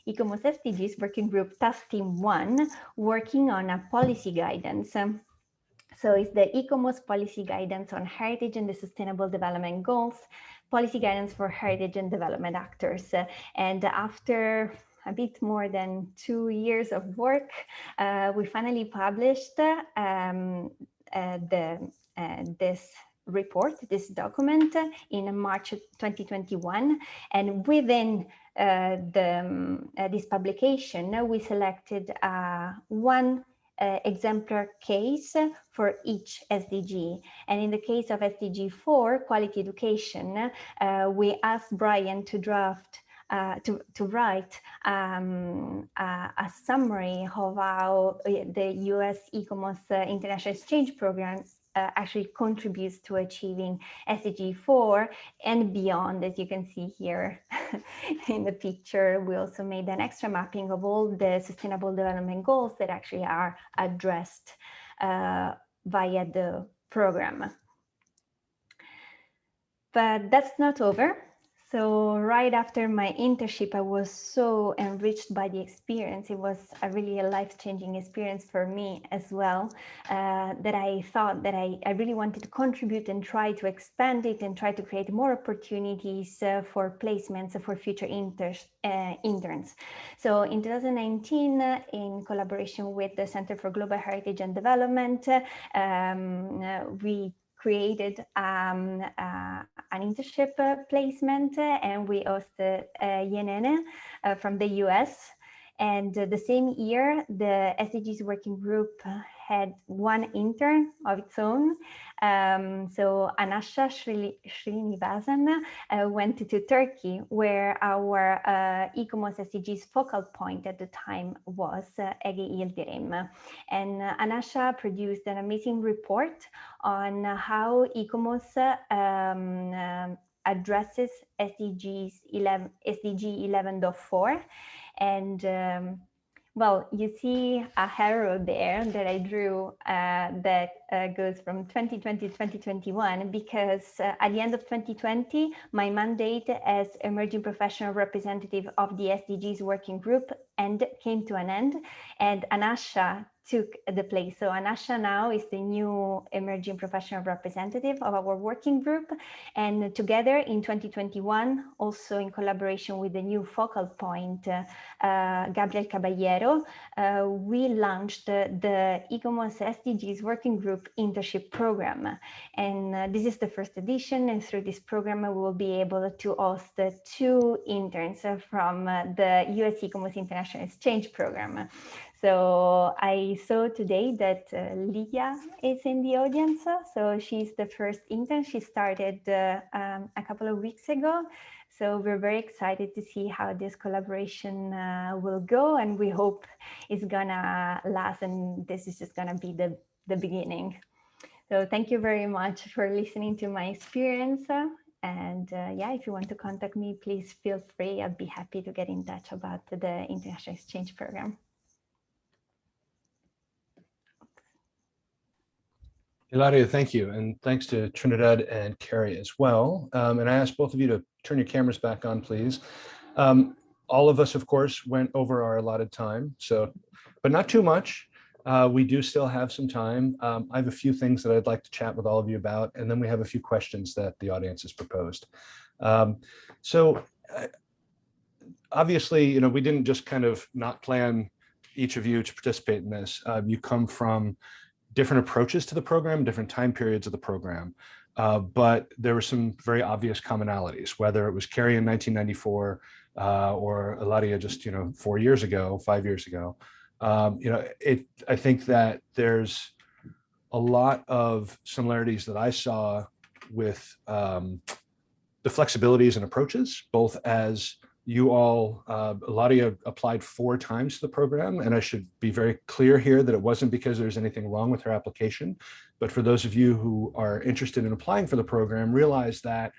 ICOMOS SDGs Working Group Task Team 1, working on a policy guidance. So it's the ICOMOS Policy Guidance on Heritage and the Sustainable Development Goals, policy guidance for heritage and development actors. And after a bit more than 2 years of work, we finally published this report, this document, in March 2021. And within this publication, we selected one exemplar case for each SDG. And in the case of SDG 4, quality education, we asked Brian to draft to write a summary of how the US ICOMOS International Exchange Program actually contributes to achieving SDG 4 and beyond. As you can see here in the picture, we also made an extra mapping of all the sustainable development goals that actually are addressed via the program. But that's not over. So right after my internship, I was so enriched by the experience. It was really a life-changing experience for me as well, that I thought that I really wanted to contribute and try to expand it and try to create more opportunities for placements for future interns. So in 2019, in collaboration with the Center for Global Heritage and Development, we created an internship placement, and we hosted Yenene from the US. And the same year, the SDGs working group had one intern of its own. So Anasha Srinivasan went to Turkey, where our ICOMOS SDGs focal point at the time was Ege Yildirim. And Anasha produced an amazing report on how ICOMOS addresses SDG 11.4. And well, you see a arrow there that I drew that goes from 2020 to 2021, because at the end of 2020, my mandate as emerging professional representative of the SDGs working group came to an end, and Anasha took the place. So Anasha now is the new emerging professional representative of our working group. And together in 2021, also in collaboration with the new focal point, Gabriel Caballero, we launched the ICOMOS SDGs Working Group Internship Program. And this is the first edition. And through this program, we will be able to host 2 interns from the US ICOMOS International Exchange Program. So I saw today that Lydia is in the audience. So she's the first intern. She started a couple of weeks ago. So we're very excited to see how this collaboration will go, and we hope it's gonna last, and this is just gonna be the beginning. So thank you very much for listening to my experience. And yeah, if you want to contact me, please feel free. I'd be happy to get in touch about the International Exchange Program. Elario, thank you. And thanks to Trinidad and Cari as well. And I ask both of you to turn your cameras back on, please. All of us, of course, went over our allotted time, but not too much. We do still have some time. I have a few things that I'd like to chat with all of you about, and then we have a few questions that the audience has proposed. Obviously, we didn't just kind of not plan each of you to participate in this. You come from different approaches to the program, different time periods of the program. But there were some very obvious commonalities, whether it was Cari in 1994 or Elaria just 4 years ago, 5 years ago. I think that there's a lot of similarities that I saw with the flexibilities and approaches, both as you all, Elaria applied 4 times to the program, and I should be very clear here that it wasn't because there's anything wrong with her application, but for those of you who are interested in applying for the program, realize that,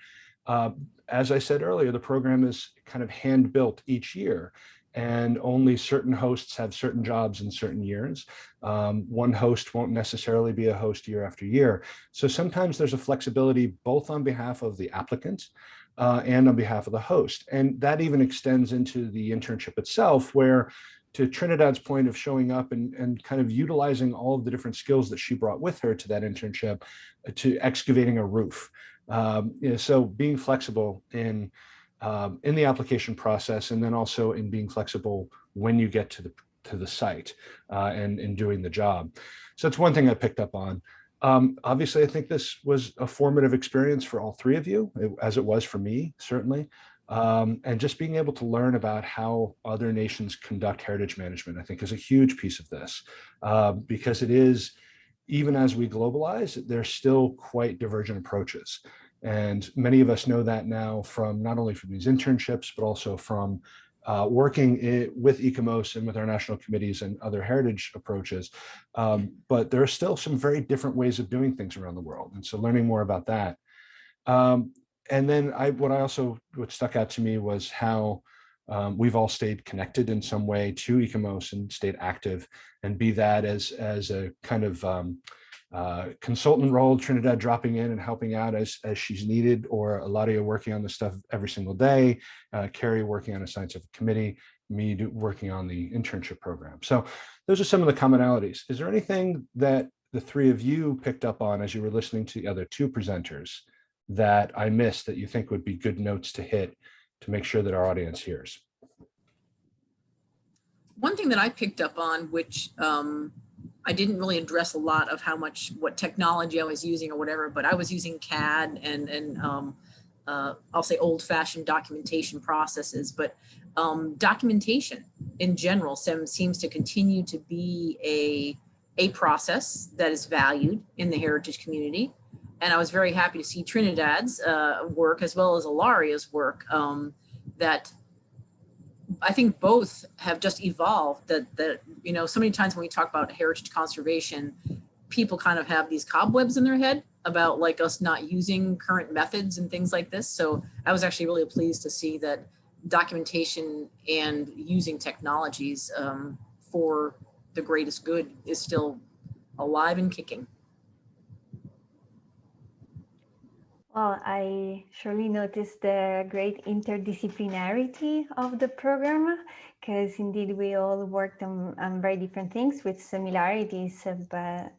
as I said earlier, the program is kind of hand-built each year, and only certain hosts have certain jobs in certain years. One host won't necessarily be a host year after year. So sometimes there's a flexibility both on behalf of the applicant and on behalf of the host. And that even extends into the internship itself, where, to Trinidad's point of showing up and kind of utilizing all of the different skills that she brought with her to that internship, to excavating a roof. So being flexible in the application process, and then also in being flexible when you get to the site and in doing the job. So that's one thing I picked up on. Obviously, I think this was a formative experience for all 3 of you, as it was for me, certainly. And just being able to learn about how other nations conduct heritage management, I think, is a huge piece of this, because it is, even as we globalize, there's still quite divergent approaches. And many of us know that now from not only from these internships, but also from working with ICOMOS and with our national committees and other heritage approaches. But there are still some very different ways of doing things around the world. And so learning more about that. And then what stuck out to me was how we've all stayed connected in some way to ICOMOS and stayed active, and be that as a kind of consultant role, Trinidad dropping in and helping out as she's needed, or Elario working on this stuff every single day, Cari working on a scientific committee, me working on the internship program. So those are some of the commonalities. Is there anything that the 3 of you picked up on as you were listening to the other 2 presenters that I missed that you think would be good notes to hit to make sure that our audience hears? One thing that I picked up on, which I didn't really address a lot of what technology I was using or whatever, but I was using CAD and I'll say old-fashioned documentation processes, but documentation in general seems to continue to be a process that is valued in the heritage community. And I was very happy to see Trinidad's work as well as Ilaria's work, that I think both have just evolved, that so many times when we talk about heritage conservation, people kind of have these cobwebs in their head about like us not using current methods and things like this. So I was actually really pleased to see that documentation and using technologies for the greatest good is still alive and kicking. Well, I surely noticed the great interdisciplinarity of the program, because indeed we all worked on very different things with similarities, but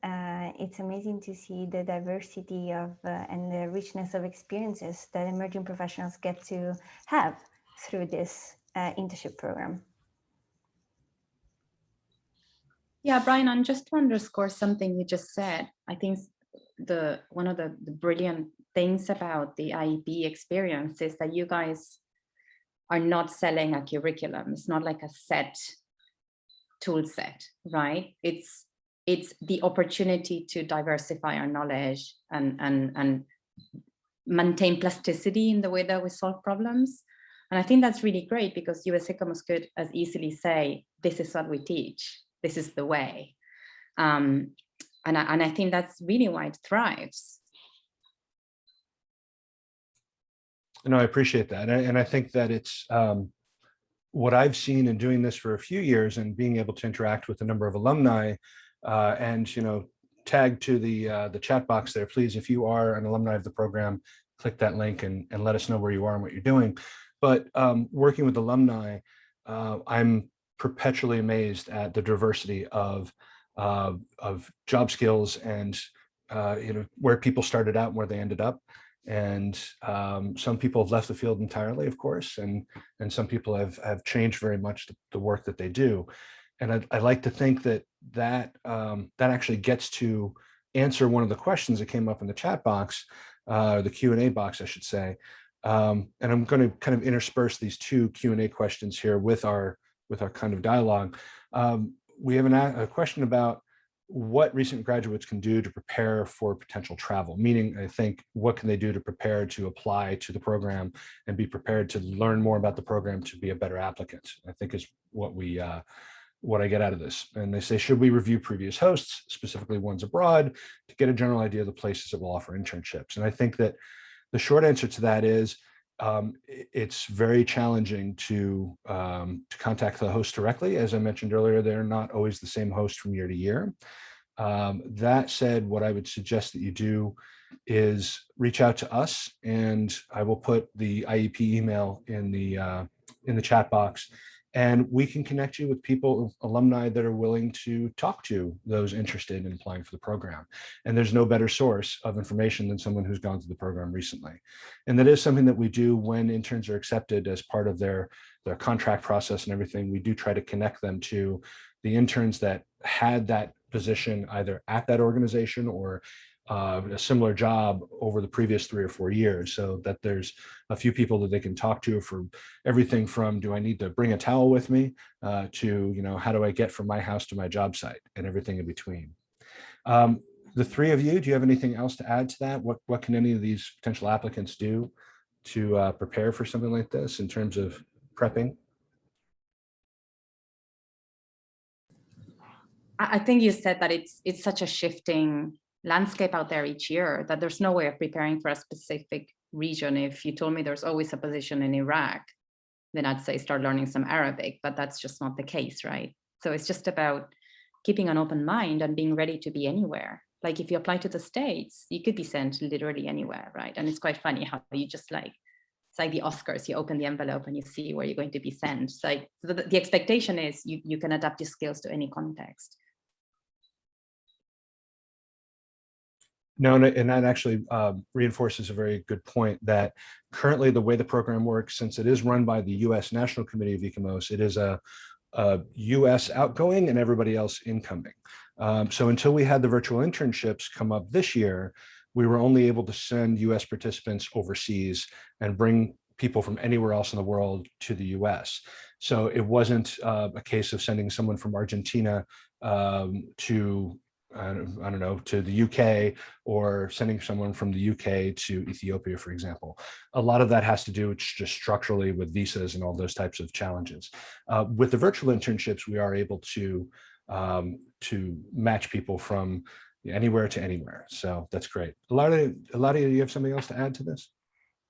it's amazing to see the diversity of and the richness of experiences that emerging professionals get to have through this internship program. Yeah, Brian, and just to underscore something you just said, I think one of the brilliant things about the IEP experience is that you guys are not selling a curriculum. It's not like a set tool set, right? It's the opportunity to diversify our knowledge and maintain plasticity in the way that we solve problems. And I think that's really great, because US ICOMOS could as easily say, this is what we teach, this is the way. And I think that's really why it thrives. No, I appreciate that. And I think that it's what I've seen in doing this for a few years and being able to interact with a number of alumni and, tag to the chat box there, please, if you are an alumni of the program, click that link and let us know where you are and what you're doing. But working with alumni, I'm perpetually amazed at the diversity of job skills and where people started out and where they ended up. And some people have left the field entirely, of course, and some people have changed very much the work that they do. And I like to think that actually gets to answer one of the questions that came up in the chat box, the Q&A box, I should say. And I'm going to kind of intersperse these two Q&A questions here with our kind of dialogue. We have a question about what recent graduates can do to prepare for potential travel, meaning, I think, what can they do to prepare to apply to the program and be prepared to learn more about the program to be a better applicant, I think is what I get out of this. And they say, should we review previous hosts, specifically ones abroad, to get a general idea of the places that will offer internships? And I think that the short answer to that is it's very challenging to contact the host directly. As I mentioned earlier, they're not always the same host from year to year. That said, what I would suggest that you do is reach out to us, and I will put the IEP email in the chat box, and we can connect you with people, alumni, that are willing to talk to those interested in applying for the program. And there's no better source of information than someone who's gone through the program recently. And that is something that we do when interns are accepted as part of their contract process and everything. We do try to connect them to the interns that had that position either at that organization or a similar job over the previous 3 or 4 years, so that there's a few people that they can talk to for everything from, do I need to bring a towel with me, to, how do I get from my house to my job site, and everything in between. The three of you, do you have anything else to add to that? What can any of these potential applicants do to prepare for something like this in terms of prepping? I think you said that it's such a shifting landscape out there each year that there's no way of preparing for a specific region. If you told me there's always a position in Iraq, then I'd say start learning some Arabic, but that's just not the case, right? So it's just about keeping an open mind and being ready to be anywhere. Like if you apply to the States, you could be sent literally anywhere, right? And it's quite funny how you just it's like the Oscars, you open the envelope and you see where you're going to be sent. So the expectation is you can adapt your skills to any context. No, and that actually reinforces a very good point, that currently the way the program works, since it is run by the U.S. National Committee of ICOMOS, it is a U.S. outgoing and everybody else incoming. So until we had the virtual internships come up this year, we were only able to send U.S. participants overseas and bring people from anywhere else in the world to the U.S. So it wasn't a case of sending someone from Argentina to I don't know, to the UK, or sending someone from the UK to Ethiopia, for example. A lot of that has to do just structurally with visas and all those types of challenges. With the virtual internships, we are able to match people from anywhere to anywhere. So that's great. Elaria, do you have something else to add to this?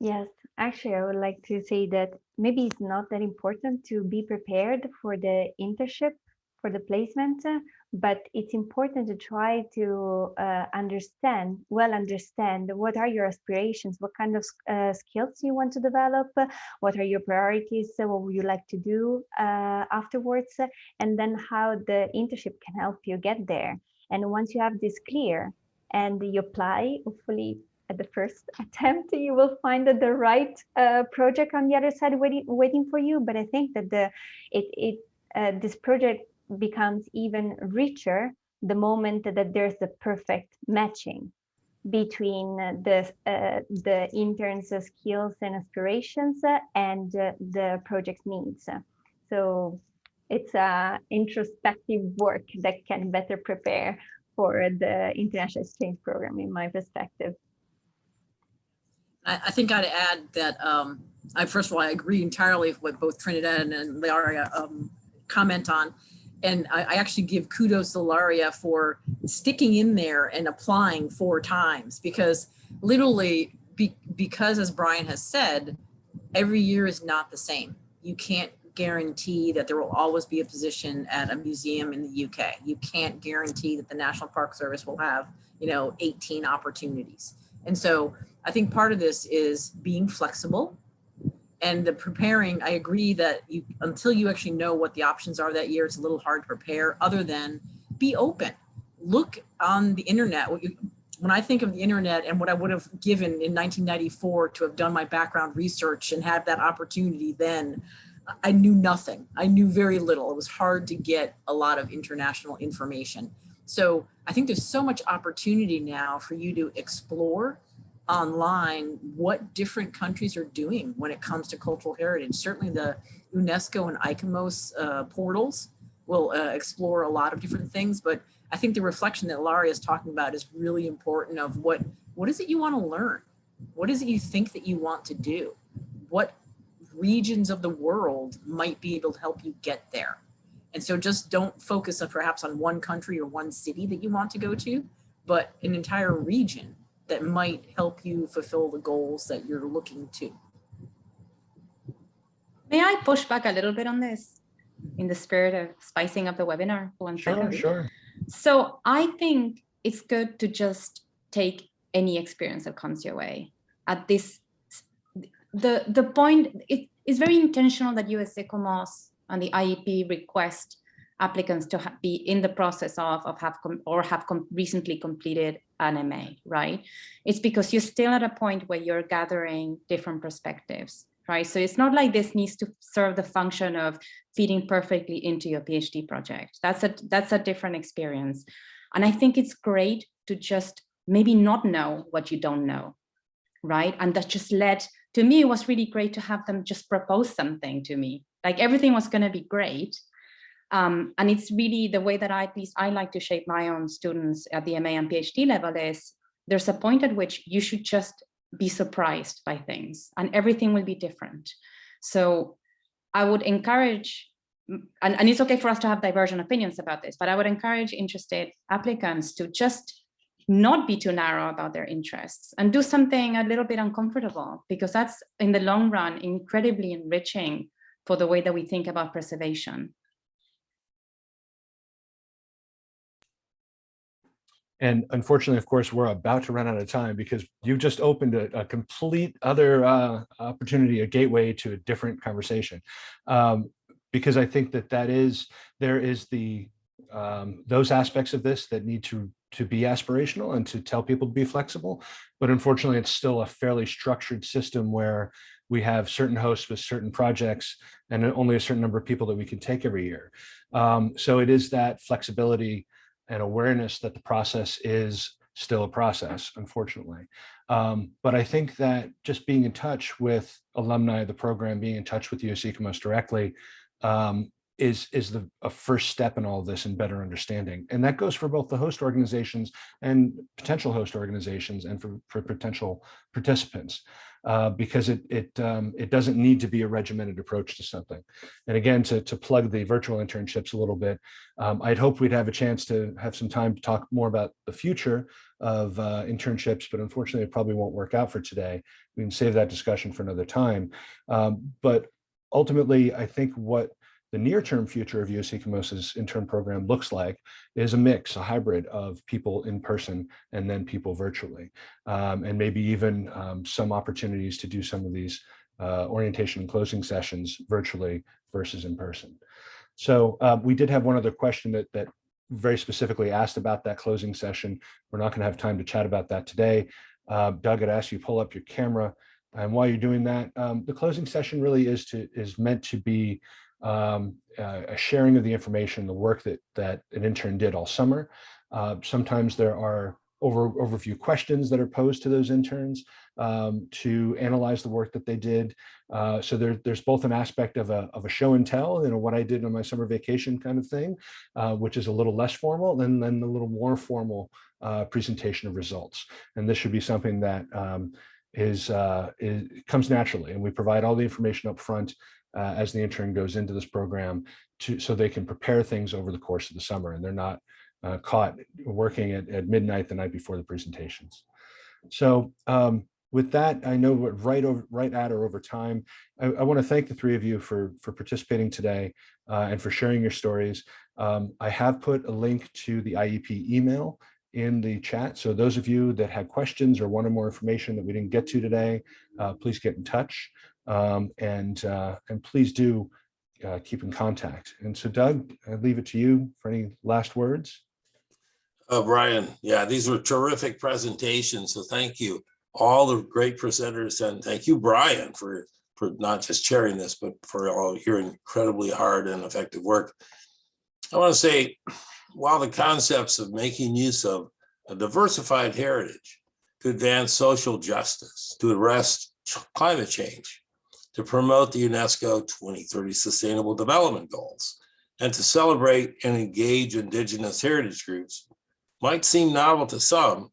Yes, actually, I would like to say that maybe it's not that important to be prepared for the internship, for the placement, but it's important to try to understand what are your aspirations, what kind of skills you want to develop, what are your priorities, what would you like to do afterwards, and then how the internship can help you get there. And once you have this clear and you apply, hopefully at the first attempt, you will find the right project on the other side waiting for you. But I think that this project becomes even richer the moment that there's the perfect matching between the interns' skills and aspirations and the project needs. So it's an introspective work that can better prepare for the International Exchange Program, in my perspective. I think I'd add that first of all, I agree entirely with what both Trinidad and Elaria comment on. And I actually give kudos to Elaria for sticking in there and applying 4 times, because literally, because as Brian has said, every year is not the same. You can't guarantee that there will always be a position at a museum in the UK. You can't guarantee that the National Park Service will have, 18 opportunities. And so I think part of this is being flexible And the preparing, I agree that until you actually know what the options are that year, it's a little hard to prepare, other than be open. Look on the internet. When I think of the internet and what I would have given in 1994 to have done my background research and have that opportunity then, I knew nothing. I knew very little. It was hard to get a lot of international information. So I think there's so much opportunity now for you to explore online what different countries are doing when it comes to cultural heritage. Certainly the UNESCO and ICOMOS portals will explore a lot of different things, but I think the reflection that Elaria is talking about is really important of what is it you want to learn? What is it you think that you want to do? What regions of the world might be able to help you get there? And so just don't focus on perhaps on one country or one city that you want to go to, but an entire region that might help you fulfill the goals that you're looking to. May I push back a little bit on this in the spirit of spicing up the webinar for 1 second? Sure. So I think it's good to just take any experience that comes your way. At this, the point, it is very intentional that US ICOMOS and the IEP request applicants to be in the process of have recently completed an MA, right? It's because you're still at a point where you're gathering different perspectives, right? So it's not like this needs to serve the function of feeding perfectly into your PhD project. That's a different experience. And I think it's great to just maybe not know what you don't know, right? And that just led, to me, it was really great to have them just propose something to me. Like everything was gonna be great. And it's really the way that at least I like to shape my own students at the MA and PhD level is there's a point at which you should just be surprised by things and everything will be different. So I would encourage, and it's okay for us to have divergent opinions about this, but I would encourage interested applicants to just not be too narrow about their interests and do something a little bit uncomfortable, because that's in the long run incredibly enriching for the way that we think about preservation. And unfortunately, of course, we're about to run out of time because you just opened a complete other opportunity, a gateway to a different conversation. Because I think that there is the those aspects of this that need to be aspirational and to tell people to be flexible. But unfortunately, it's still a fairly structured system where we have certain hosts with certain projects and only a certain number of people that we can take every year. So it is that flexibility and awareness that the process is still a process, unfortunately. But I think that just being in touch with alumni of the program, being in touch with US ICOMOS directly is a first step in all of this and better understanding. And that goes for both the host organizations and potential host organizations and for potential participants. Because it doesn't need to be a regimented approach to something. And again, to plug the virtual internships a little bit, I'd hope we'd have a chance to have some time to talk more about the future of internships, but unfortunately it probably won't work out for today. We can save that discussion for another time. But ultimately, I think what the near-term future of US ICOMOS's intern program looks like is a mix, a hybrid of people in person and then people virtually, and maybe even some opportunities to do some of these orientation and closing sessions virtually versus in person. So we did have one other question that very specifically asked about that closing session. We're not going to have time to chat about that today. Doug had asked you pull up your camera, and while you're doing that, the closing session really is meant to be a sharing of the information, the work that an intern did all summer. Sometimes there are overview questions that are posed to those interns to analyze the work that they did. So there's both an aspect of a show and tell, what I did on my summer vacation kind of thing, which is a little less formal, and then a little more formal presentation of results. And this should be something that comes naturally, and we provide all the information up front as the intern goes into this program so they can prepare things over the course of the summer, and they're not caught working at midnight the night before the presentations. So with that, I know we're right at or over time. I want to thank the three of you for participating today and for sharing your stories. I have put a link to the IEP email in the chat. So those of you that had questions or wanted more information that we didn't get to today, please get in touch. and please do keep in contact. And so Doug, I leave it to you for any last words. Brian, yeah, these were terrific presentations. So thank you, all the great presenters, and thank you, Brian, for not just chairing this, but for all your incredibly hard and effective work. I want to say, while the concepts of making use of a diversified heritage to advance social justice, to address climate change, to promote the UNESCO 2030 Sustainable Development Goals, and to celebrate and engage Indigenous heritage groups might seem novel to some,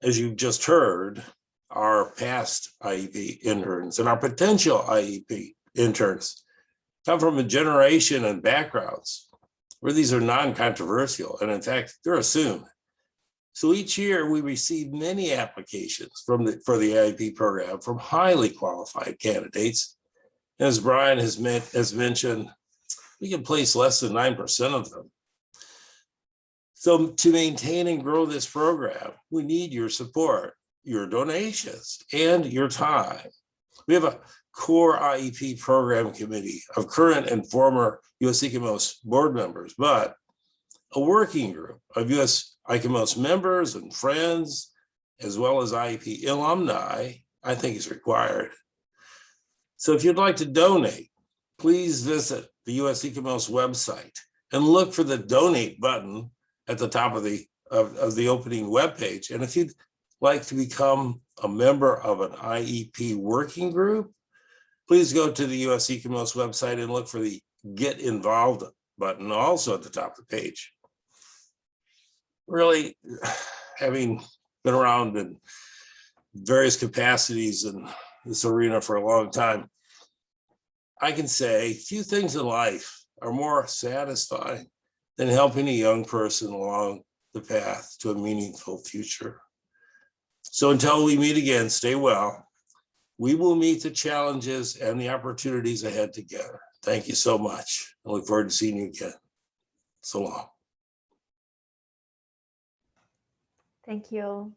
as you've just heard, our past IEP interns and our potential IEP interns come from a generation and backgrounds where these are non-controversial, and in fact, they're assumed. So each year we receive many applications for the IEP program from highly qualified candidates. And as Brian has mentioned, we can place less than 9% of them. So to maintain and grow this program, we need your support, your donations, and your time. We have a core IEP program committee of current and former US ICOMOS board members, but a working group of US ICOMOS members and friends, as well as IEP alumni, I think is required. So if you'd like to donate, please visit the US ICOMOS website and look for the donate button at the top of the opening webpage. And if you'd like to become a member of an IEP working group, please go to the US ICOMOS website and look for the Get Involved button also at the top of the page. Really, having been around in various capacities in this arena for a long time, I can say few things in life are more satisfying than helping a young person along the path to a meaningful future. So until we meet again, stay well. We will meet the challenges and the opportunities ahead together. Thank you so much. I look forward to seeing you again. So long. Thank you.